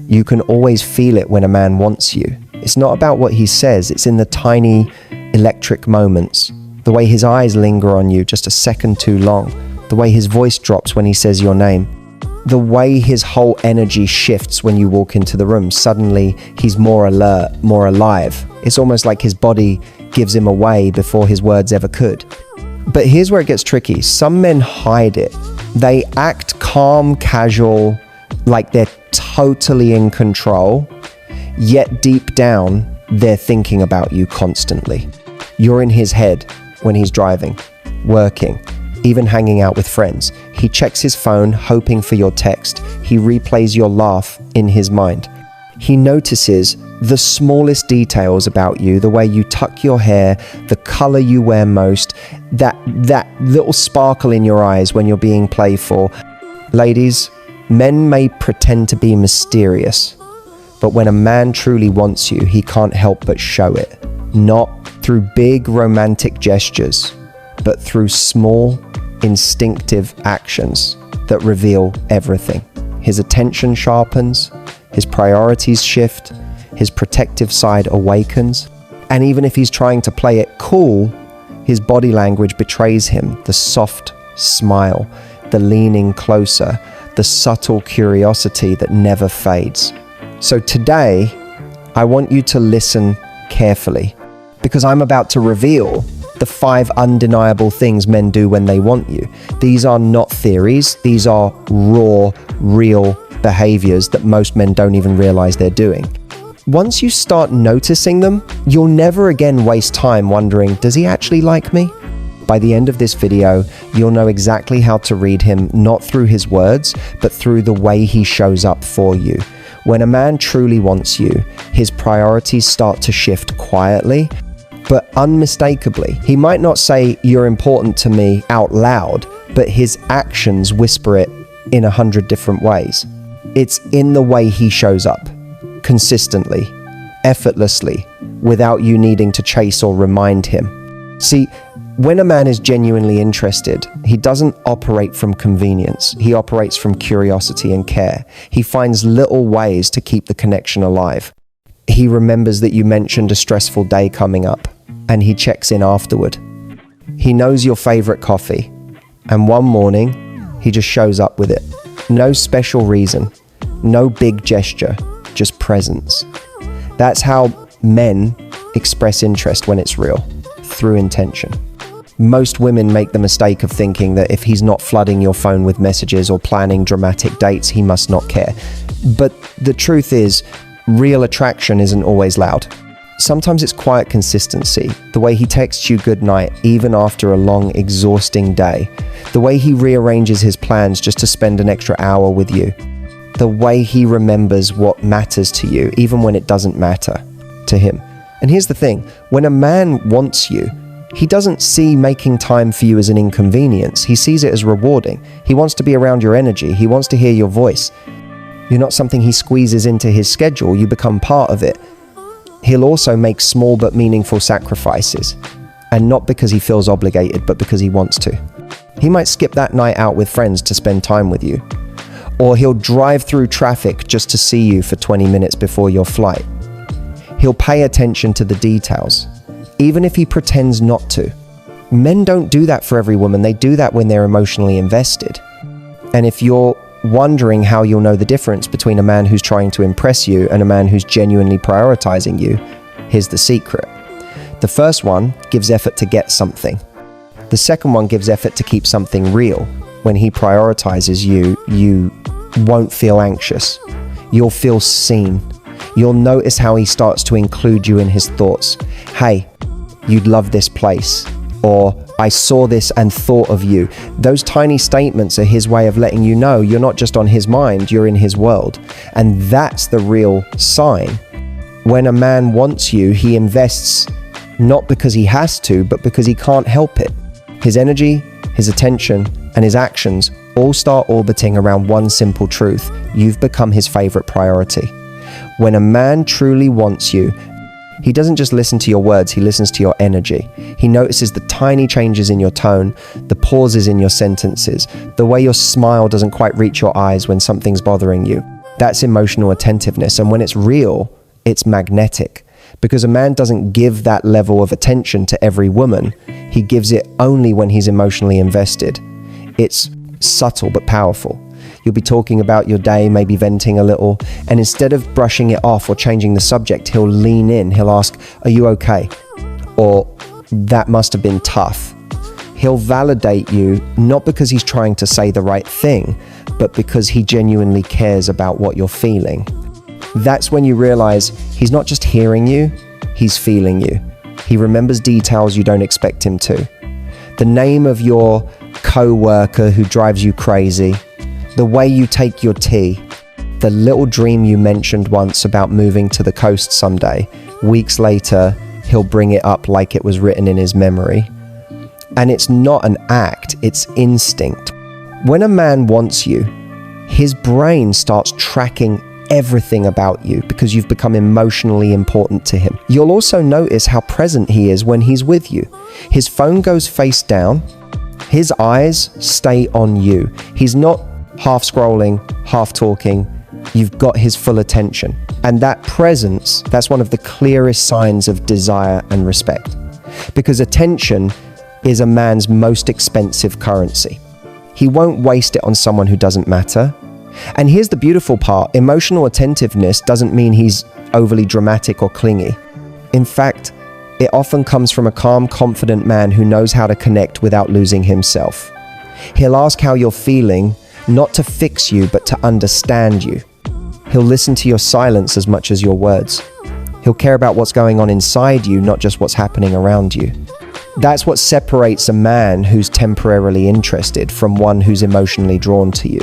You can always feel it when a man wants you. It's not about what he says, it's in the tiny electric moments. The way his eyes linger on you just a second too long. The way his voice drops when he says your name. The way his whole energy shifts when you walk into the room. Suddenly, he's more alert, more alive. It's almost like his body gives him away before his words ever could. But here's where it gets tricky. Some men hide it. They act calm, casual, like they're totally in control, yet deep down, they're thinking about you constantly. You're in his head when he's driving, working, even hanging out with friends. He checks his phone, hoping for your text. He replays your laugh in his mind. He notices the smallest details about you, the way you tuck your hair, the color you wear most, that little sparkle in your eyes when you're being playful. Ladies, men may pretend to be mysterious, but when a man truly wants you, he can't help but show it. Not through big romantic gestures, but through small, instinctive actions that reveal everything. His attention sharpens, his priorities shift, his protective side awakens, and even if he's trying to play it cool, his body language betrays him. The soft smile, the leaning closer, the subtle curiosity that never fades. So today, I want you to listen carefully, because I'm about to reveal the 5 undeniable things men do when they want you. These are not theories, these are raw, real behaviors that most men don't even realize they're doing. Once you start noticing them, you'll never again waste time wondering, does he actually like me? By the end of this video, you'll know exactly how to read him, not through his words, but through the way he shows up for you. When a man truly wants you, his priorities start to shift quietly, but unmistakably. He might not say, "You're important to me," out loud, but his actions whisper it in 100 different ways. It's in the way he shows up, consistently, effortlessly, without you needing to chase or remind him. See, when a man is genuinely interested, he doesn't operate from convenience. He operates from curiosity and care. He finds little ways to keep the connection alive. He remembers that you mentioned a stressful day coming up, and he checks in afterward. He knows your favorite coffee, and one morning, he just shows up with it. No special reason, no big gesture, just presence. That's how men express interest when it's real, through intention. Most women make the mistake of thinking that if he's not flooding your phone with messages or planning dramatic dates, he must not care. But the truth is, real attraction isn't always loud. Sometimes it's quiet consistency, the way he texts you goodnight even after a long, exhausting day, the way he rearranges his plans just to spend an extra hour with you, the way he remembers what matters to you even when it doesn't matter to him. And here's the thing, when a man wants you, he doesn't see making time for you as an inconvenience. He sees it as rewarding. He wants to be around your energy. He wants to hear your voice. You're not something he squeezes into his schedule. You become part of it. He'll also make small but meaningful sacrifices. And not because he feels obligated, but because he wants to. He might skip that night out with friends to spend time with you. Or he'll drive through traffic just to see you for 20 minutes before your flight. He'll pay attention to the details, even if he pretends not to. Men don't do that for every woman. They do that when they're emotionally invested. And if you're wondering how you'll know the difference between a man who's trying to impress you and a man who's genuinely prioritizing you, here's the secret. The first one gives effort to get something. The second one gives effort to keep something real. When he prioritizes you, you won't feel anxious. You'll feel seen. You'll notice how he starts to include you in his thoughts. Hey, you'd love this place. Or, I saw this and thought of you. Those tiny statements are his way of letting you know you're not just on his mind, you're in his world. And that's the real sign. When a man wants you, he invests not because he has to, but because he can't help it. His energy, his attention, and his actions all start orbiting around one simple truth. You've become his favorite priority. When a man truly wants you, he doesn't just listen to your words, he listens to your energy. He notices the tiny changes in your tone, the pauses in your sentences, the way your smile doesn't quite reach your eyes when something's bothering you. That's emotional attentiveness. And when it's real, it's magnetic, because a man doesn't give that level of attention to every woman. He gives it only when he's emotionally invested. It's subtle but powerful. You'll be talking about your day, maybe venting a little, and instead of brushing it off or changing the subject, he'll lean in. He'll ask, "Are you okay?" Or, "That must have been tough." He'll validate you, not because he's trying to say the right thing, but because he genuinely cares about what you're feeling. That's when you realize he's not just hearing you, he's feeling you. He remembers details you don't expect him to. The name of your co-worker who drives you crazy, the way you take your tea, the little dream you mentioned once about moving to the coast someday. Weeks later, he'll bring it up like it was written in his memory. And it's not an act, it's instinct. When a man wants you, his brain starts tracking everything about you because you've become emotionally important to him. You'll also notice how present he is when he's with you. His phone goes face down, his eyes stay on you. He's not half scrolling, half talking. You've got his full attention. And that presence, that's one of the clearest signs of desire and respect. Because attention is a man's most expensive currency. He won't waste it on someone who doesn't matter. And here's the beautiful part. Emotional attentiveness doesn't mean he's overly dramatic or clingy. In fact, it often comes from a calm, confident man who knows how to connect without losing himself. He'll ask how you're feeling, not to fix you, but to understand you. He'll listen to your silence as much as your words. He'll care about what's going on inside you, not just what's happening around you. That's what separates a man who's temporarily interested from one who's emotionally drawn to you.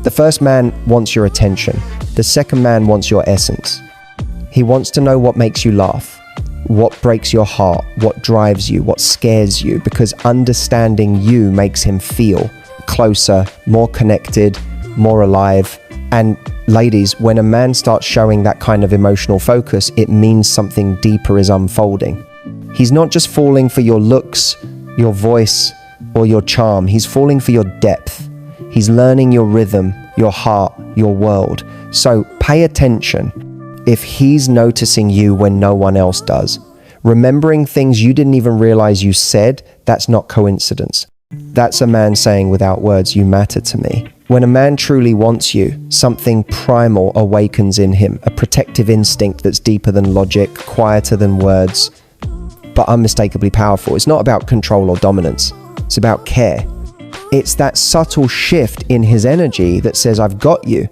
The first man wants your attention. The second man wants your essence. He wants to know what makes you laugh, what breaks your heart, what drives you, what scares you, because understanding you makes him feel closer, more connected, more alive. And ladies, when a man starts showing that kind of emotional focus, it means something deeper is unfolding. He's not just falling for your looks, your voice, or your charm. He's falling for your depth. He's learning your rhythm, your heart, your world. So pay attention if he's noticing you when no one else does. Remembering things you didn't even realize you said, that's not coincidence. That's a man saying without words, "You matter to me." When a man truly wants you, something primal awakens in him, a protective instinct that's deeper than logic, quieter than words, but unmistakably powerful. It's not about control or dominance. It's about care. It's that subtle shift in his energy that says, "I've got you."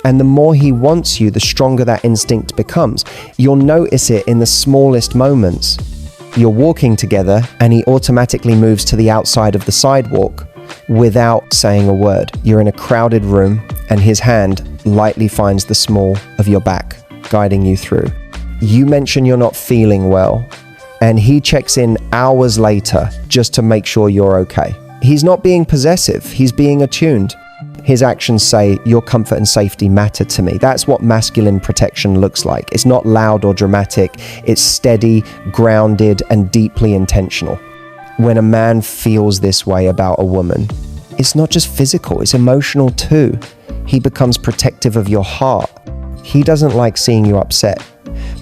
And the more he wants you, the stronger that instinct becomes. You'll notice it in the smallest moments. You're walking together and he automatically moves to the outside of the sidewalk without saying a word. You're in a crowded room and his hand lightly finds the small of your back, guiding you through. You mention you're not feeling well, and he checks in hours later just to make sure you're okay. He's not being possessive, he's being attuned. His actions say, "Your comfort and safety matter to me." That's what masculine protection looks like. It's not loud or dramatic, it's steady, grounded, and deeply intentional. When a man feels this way about a woman, it's not just physical, it's emotional too. He becomes protective of your heart. He doesn't like seeing you upset.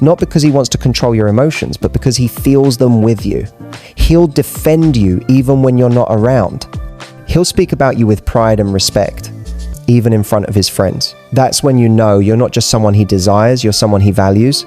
Not because he wants to control your emotions, but because he feels them with you. He'll defend you even when you're not around. He'll speak about you with pride and respect, even in front of his friends. That's when you know you're not just someone he desires, you're someone he values.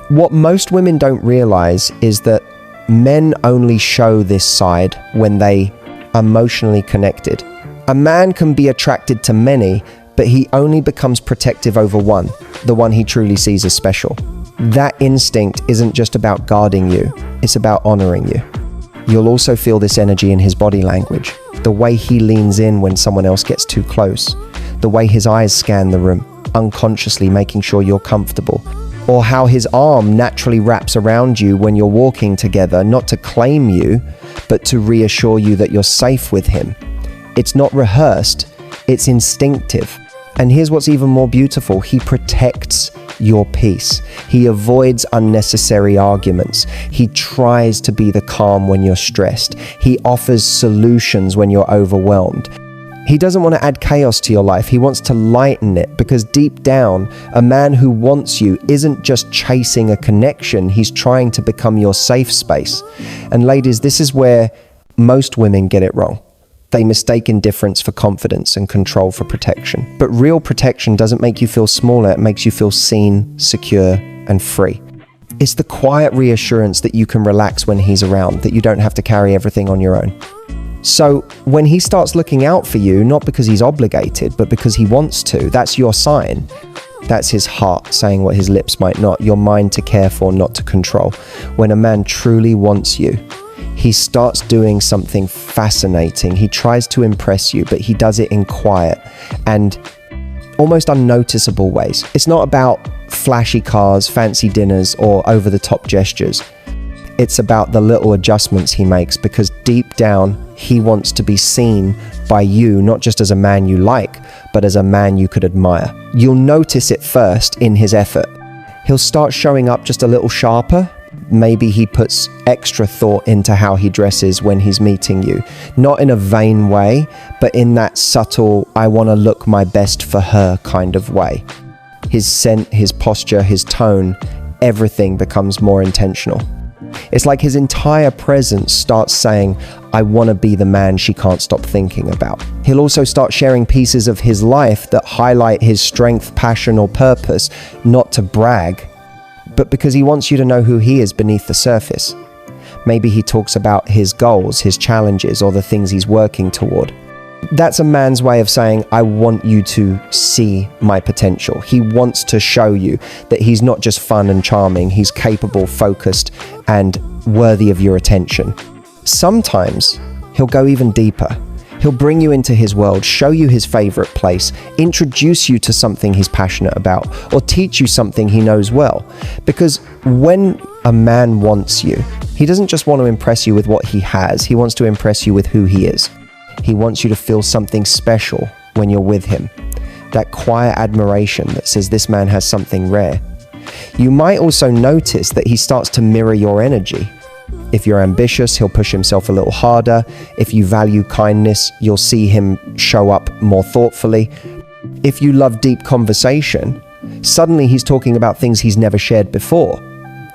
What most women don't realize is that men only show this side when they are emotionally connected. A man can be attracted to many, but he only becomes protective over one, the one he truly sees as special. That instinct isn't just about guarding you, it's about honoring you. You'll also feel this energy in his body language, the way he leans in when someone else gets too close, the way his eyes scan the room, unconsciously making sure you're comfortable, or how his arm naturally wraps around you when you're walking together, not to claim you, but to reassure you that you're safe with him. It's not rehearsed, it's instinctive. And here's what's even more beautiful, he protects your peace. He avoids unnecessary arguments. He tries to be the calm when you're stressed. He offers solutions when you're overwhelmed. He doesn't want to add chaos to your life. He wants to lighten it, because deep down, a man who wants you isn't just chasing a connection. He's trying to become your safe space. And ladies, this is where most women get it wrong. They mistake indifference for confidence and control for protection. But real protection doesn't make you feel smaller. It makes you feel seen, secure, and free. It's the quiet reassurance that you can relax when he's around, that you don't have to carry everything on your own. So when he starts looking out for you, not because he's obligated, but because he wants to, that's your sign. That's his heart saying what his lips might not, your mind to care for, not to control. When a man truly wants you, he starts doing something fascinating. He tries to impress you, but he does it in quiet and almost unnoticeable ways. It's not about flashy cars, fancy dinners, or over-the-top gestures. It's about the little adjustments he makes, because deep down, he wants to be seen by you, not just as a man you like, but as a man you could admire. You'll notice it first in his effort. He'll start showing up just a little sharper. Maybe he puts extra thought into how he dresses when he's meeting you. Not in a vain way, but in that subtle, I want to look my best for her kind of way. His scent, his posture, his tone, everything becomes more intentional. It's like his entire presence starts saying, I want to be the man she can't stop thinking about. He'll also start sharing pieces of his life that highlight his strength, passion, or purpose, not to brag, but because he wants you to know who he is beneath the surface. Maybe he talks about his goals, his challenges, or the things he's working toward. That's a man's way of saying, I want you to see my potential. He wants to show you that he's not just fun and charming, he's capable, focused, and worthy of your attention. Sometimes he'll go even deeper. He'll bring you into his world, show you his favorite place, introduce you to something he's passionate about, or teach you something he knows well. Because when a man wants you, he doesn't just want to impress you with what he has, he wants to impress you with who he is. He wants you to feel something special when you're with him. That quiet admiration that says this man has something rare. You might also notice that he starts to mirror your energy. If you're ambitious, he'll push himself a little harder. If you value kindness, you'll see him show up more thoughtfully. If you love deep conversation, suddenly he's talking about things he's never shared before.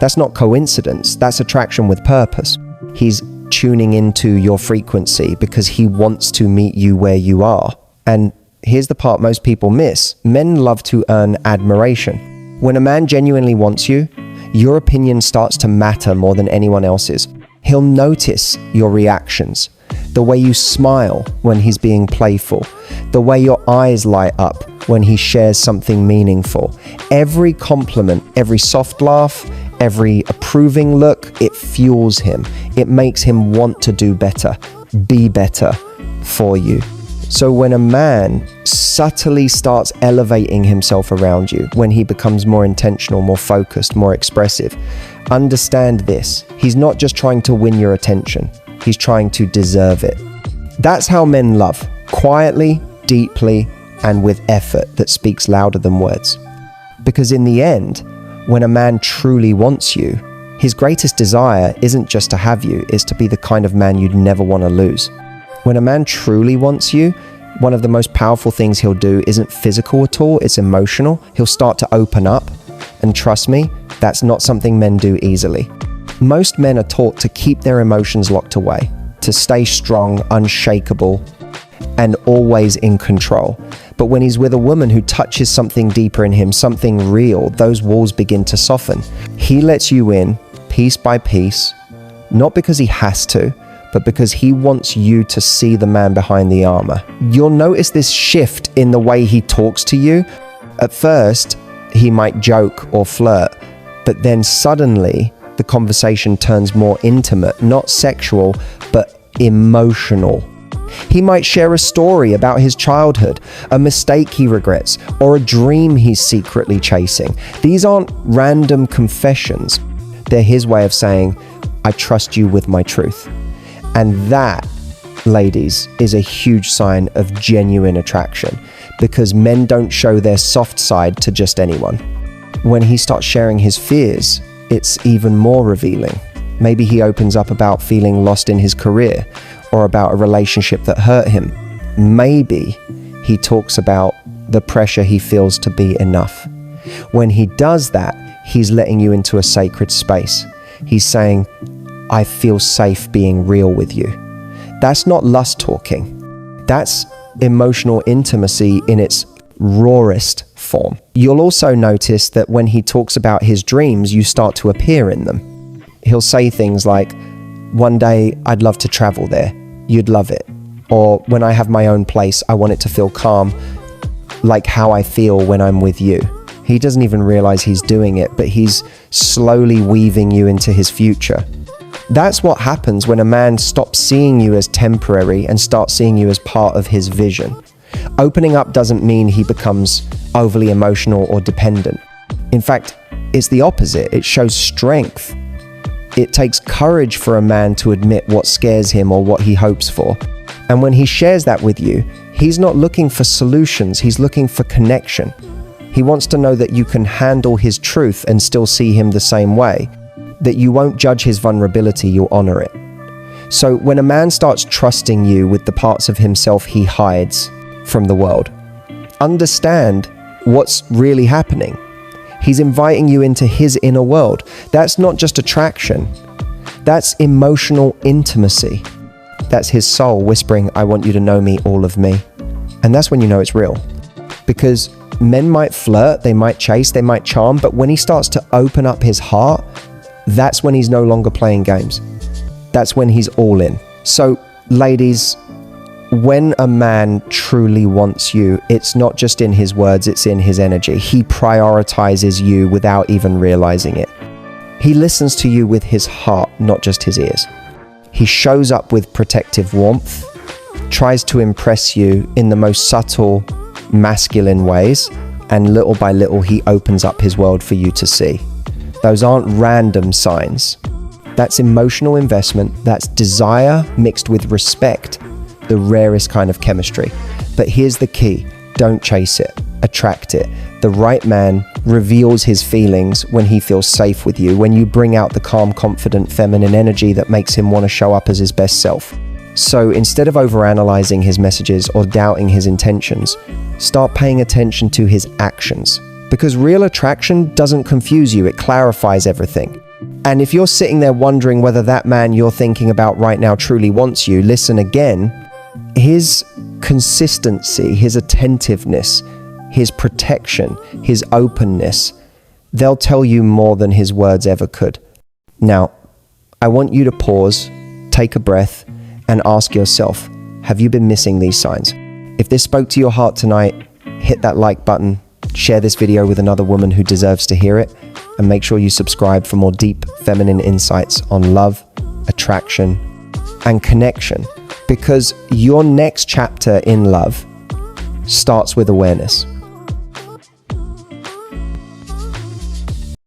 That's not coincidence, that's attraction with purpose. He's tuning into your frequency because he wants to meet you where you are. And here's the part most people miss. Men love to earn admiration. When a man genuinely wants you, your opinion starts to matter more than anyone else's. He'll notice your reactions, the way you smile when he's being playful, the way your eyes light up when he shares something meaningful. Every compliment, every soft laugh, every approving look, it fuels him. It makes him want to do better, be better for you. So when a man subtly starts elevating himself around you, when he becomes more intentional, more focused, more expressive, understand this. He's not just trying to win your attention. He's trying to deserve it. That's how men love, quietly, deeply, and with effort that speaks louder than words. Because in the end, when a man truly wants you, his greatest desire isn't just to have you, it's to be the kind of man you'd never want to lose. When a man truly wants you, one of the most powerful things he'll do isn't physical at all, it's emotional. He'll start to open up, and trust me, that's not something men do easily. Most men are taught to keep their emotions locked away, to stay strong, unshakable, and always in control. But when he's with a woman who touches something deeper in him, something real, those walls begin to soften. He lets you in, piece by piece, not because he has to, but because he wants you to see the man behind the armor. You'll notice this shift in the way he talks to you. At first, he might joke or flirt, but then suddenly the conversation turns more intimate, not sexual, but emotional. He might share a story about his childhood, a mistake he regrets, or a dream he's secretly chasing. These aren't random confessions. They're his way of saying, I trust you with my truth. And that, ladies, is a huge sign of genuine attraction, because men don't show their soft side to just anyone. When he starts sharing his fears, it's even more revealing. Maybe he opens up about feeling lost in his career, or about a relationship that hurt him. maybe he talks about the pressure he feels to be enough. When he does that, he's letting you into a sacred space. He's saying, I feel safe being real with you. That's not lust talking. That's emotional intimacy in its rawest form. You'll also notice that when he talks about his dreams, you start to appear in them. He'll say things like, one day I'd love to travel there. You'd love it. Or when I have my own place, I want it to feel calm, like how I feel when I'm with you. He doesn't even realize he's doing it, but he's slowly weaving you into his future. That's what happens when a man stops seeing you as temporary and starts seeing you as part of his vision. Opening up doesn't mean he becomes overly emotional or dependent. In fact, it's the opposite. It shows strength. It takes courage for a man to admit what scares him or what he hopes for. And when he shares that with you, he's not looking for solutions, he's looking for connection. He wants to know that you can handle his truth and still see him the same way, that you won't judge his vulnerability, you'll honor it. So when a man starts trusting you with the parts of himself he hides from the world, understand what's really happening. He's inviting you into his inner world. That's not just attraction. That's emotional intimacy. That's his soul whispering, I want you to know me, all of me. And that's when you know it's real. Because men might flirt, they might chase, they might charm, but when he starts to open up his heart, that's when he's no longer playing games. That's when he's all in. So, ladies, when a man truly wants you, it's not just in his words, it's in his energy. He prioritizes you without even realizing it. He listens to you with his heart, not just his ears. He shows up with protective warmth, tries to impress you in the most subtle, masculine ways, and little by little he opens up his world for you to see. Those aren't random signs. That's emotional investment, that's desire mixed with respect, the rarest kind of chemistry. But here's the key, don't chase it, attract it. The right man reveals his feelings when he feels safe with you, when you bring out the calm, confident, feminine energy that makes him want to show up as his best self. So instead of overanalyzing his messages or doubting his intentions, start paying attention to his actions. Because real attraction doesn't confuse you, it clarifies everything. And if you're sitting there wondering whether that man you're thinking about right now truly wants you, listen again. His consistency, his attentiveness, his protection, his openness, they'll tell you more than his words ever could. Now, I want you to pause, take a breath, and ask yourself, have you been missing these signs? If this spoke to your heart tonight, hit that like button, share this video with another woman who deserves to hear it, and make sure you subscribe for more deep feminine insights on love, attraction, and connection. Because your next chapter in love starts with awareness.